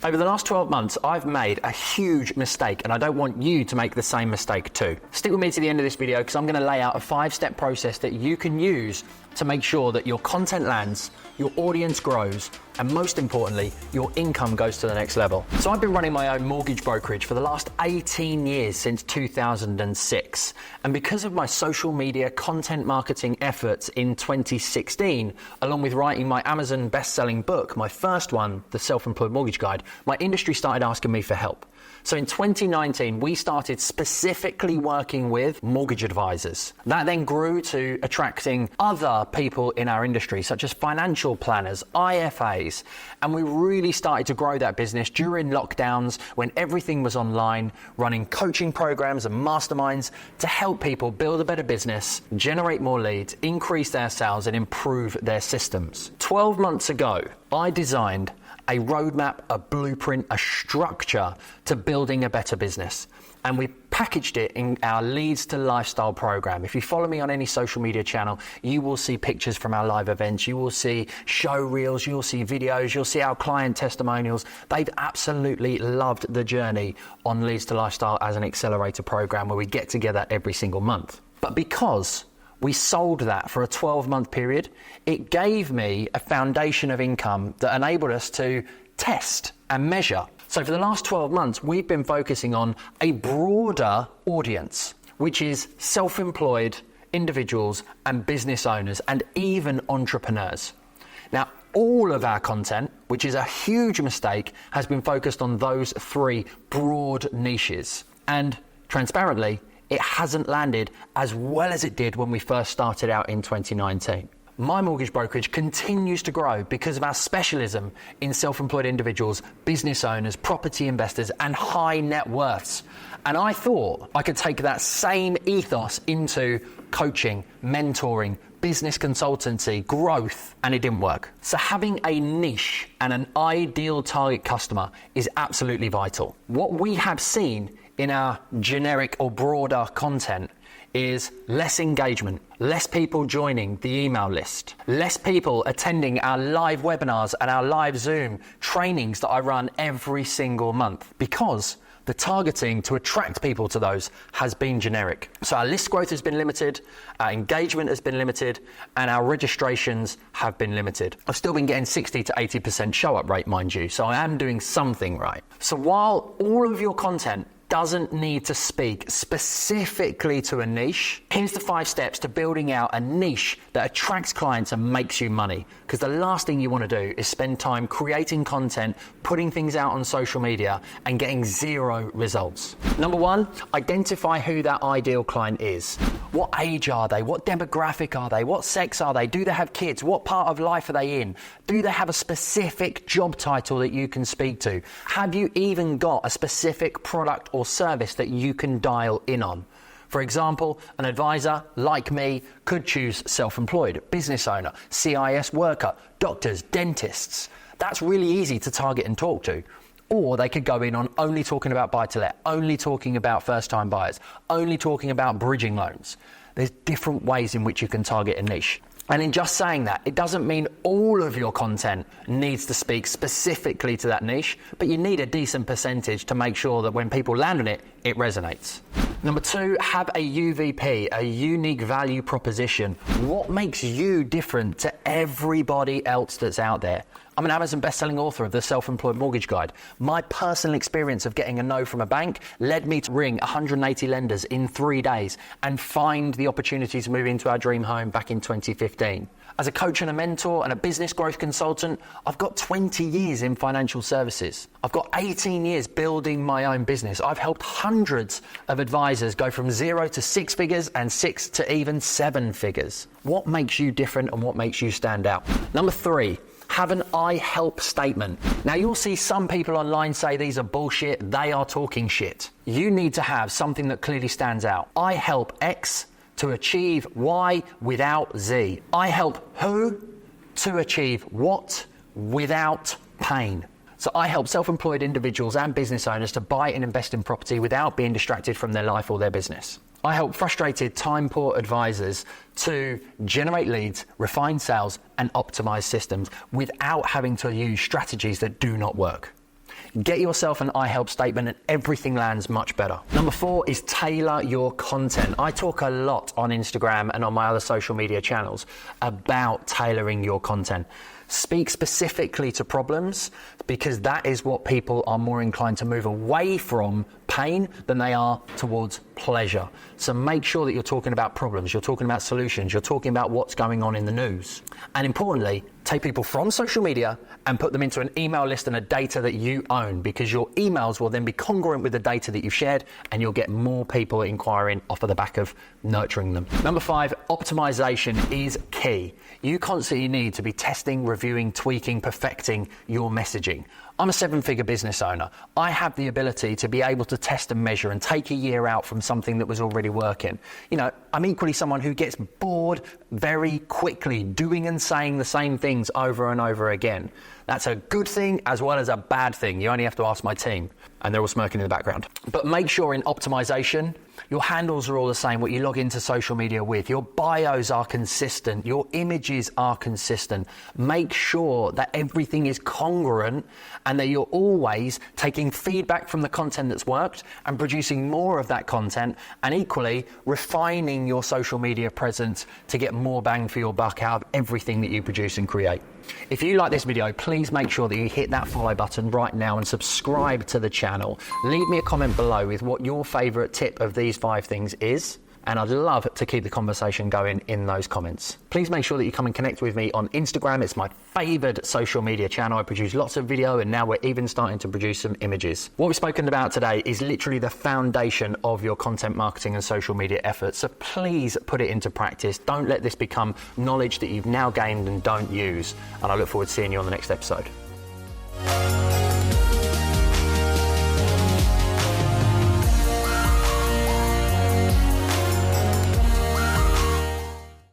Over the last 12 months, I've made a huge mistake, and I don't want you to make the same mistake too. Stick with me to the end of this video because I'm going to lay out a 5-step process that you can use to make sure that your content lands, your audience grows, and most importantly, your income goes to the next level. So I've been running my own mortgage brokerage for the last 18 years, since 2006. And because of my social media content marketing efforts in 2016, along with writing my Amazon best-selling book, my first one, The Self-Employed Mortgage Guide, my industry started asking me for help. So in 2019, we started specifically working with mortgage advisors. That then grew to attracting other people in our industry, such as financial planners, IFAs. And we really started to grow that business during lockdowns when everything was online, running coaching programs and masterminds to help people build a better business, generate more leads, increase their sales, and improve their systems. 12 months ago, I designed a roadmap, a blueprint, a structure to building a better business. And we packaged it in our Leads to Lifestyle program. If you follow me on any social media channel, you will see pictures from our live events. You will see show reels, you'll see videos, you'll see our client testimonials. They've absolutely loved the journey on Leads to Lifestyle as an accelerator program where we get together every single month. But because we sold that for a 12-month period, it gave me a foundation of income that enabled us to test and measure. So for the last 12 months, we've been focusing on a broader audience, which is self-employed individuals and business owners and even entrepreneurs. Now, all of our content, which is a huge mistake, has been focused on those 3 broad niches. And transparently, it hasn't landed as well as it did when we first started out in 2019. My mortgage brokerage continues to grow because of our specialism in self-employed individuals, business owners, property investors, and high net worths. And I thought I could take that same ethos into coaching, mentoring, business consultancy, growth, and it didn't work. So having a niche and an ideal target customer is absolutely vital. What we have seen in our generic or broader content is less engagement, less people joining the email list, less people attending our live webinars and our live Zoom trainings that I run every single month, because the targeting to attract people to those has been generic. So our list growth has been limited, our engagement has been limited, and our registrations have been limited. I've still been getting 60 to 80% show up rate, mind you, so I am doing something right. So while all of your content doesn't need to speak specifically to a niche, here's the 5 steps to building out a niche that attracts clients and makes you money. Because the last thing you want to do is spend time creating content, putting things out on social media, and getting 0 results. Number 1, identify who that ideal client is. What age are they? What demographic are they? What sex are they? Do they have kids? What part of life are they in? Do they have a specific job title that you can speak to? Have you even got a specific product or service that you can dial in on? For example, an advisor like me could choose self-employed, business owner, CIS worker, doctors, dentists. That's really easy to target and talk to. Or they could go in on only talking about buy-to-let, only talking about first-time buyers, only talking about bridging loans. There's different ways in which you can target a niche. And in just saying that, it doesn't mean all of your content needs to speak specifically to that niche, but you need a decent percentage to make sure that when people land on it, it resonates. Number 2, have a UVP, a unique value proposition. What makes you different to everybody else that's out there? I'm an Amazon best-selling author of The Self-Employed Mortgage Guide. My personal experience of getting a no from a bank led me to ring 180 lenders in 3 days and find the opportunity to move into our dream home back in 2015. As a coach and a mentor and a business growth consultant, I've got 20 years in financial services. I've got 18 years building my own business. I've helped hundreds of advisors go from 0 to 6 figures and 6 to even 7 figures. What makes you different and what makes you stand out? Number 3, have an I help statement. Now you'll see some people online say these are bullshit, they are talking shit. You need to have something that clearly stands out. I help X to achieve Y without Z. I help who to achieve what without pain. So I help self-employed individuals and business owners to buy and invest in property without being distracted from their life or their business. I help frustrated, time-poor advisors to generate leads, refine sales, and optimize systems without having to use strategies that do not work. Get yourself an I help statement and everything lands much better. Number 4 is tailor your content. I talk a lot on Instagram and on my other social media channels about tailoring your content. Speak specifically to problems, because that is what people are more inclined to move away from pain than they are towards pleasure. So make sure that you're talking about problems, you're talking about solutions, you're talking about what's going on in the news. And importantly, take people from social media and put them into an email list and a data that you own, because your emails will then be congruent with the data that you've shared and you'll get more people inquiring off of the back of nurturing them. Number 5, optimization is key. You constantly need to be testing, reviewing, tweaking, perfecting your messaging. I'm a 7-figure business owner. I have the ability to be able to test and measure and take a year out from something that was already working. You know, I'm equally someone who gets bored very quickly doing and saying the same things over and over again. That's a good thing as well as a bad thing. You only have to ask my team, and they're all smirking in the background. But make sure in optimization, your handles are all the same, what you log into social media with. Your bios are consistent. Your images are consistent. Make sure that everything is congruent and that you're always taking feedback from the content that's worked and producing more of that content, and equally refining your social media presence to get more bang for your buck out of everything that you produce and create. If you like this video, please make sure that you hit that follow button right now and subscribe to the channel. Leave me a comment below with what your favorite tip of these 5 things is, and I'd love to keep the conversation going in those comments. Please make sure that you come and connect with me on Instagram. It's my favorite social media channel. I produce lots of video, and now we're even starting to produce some images. What we've spoken about today is literally the foundation of your content marketing and social media efforts. So please put it into practice. Don't let this become knowledge that you've now gained and don't use. And I look forward to seeing you on the next episode.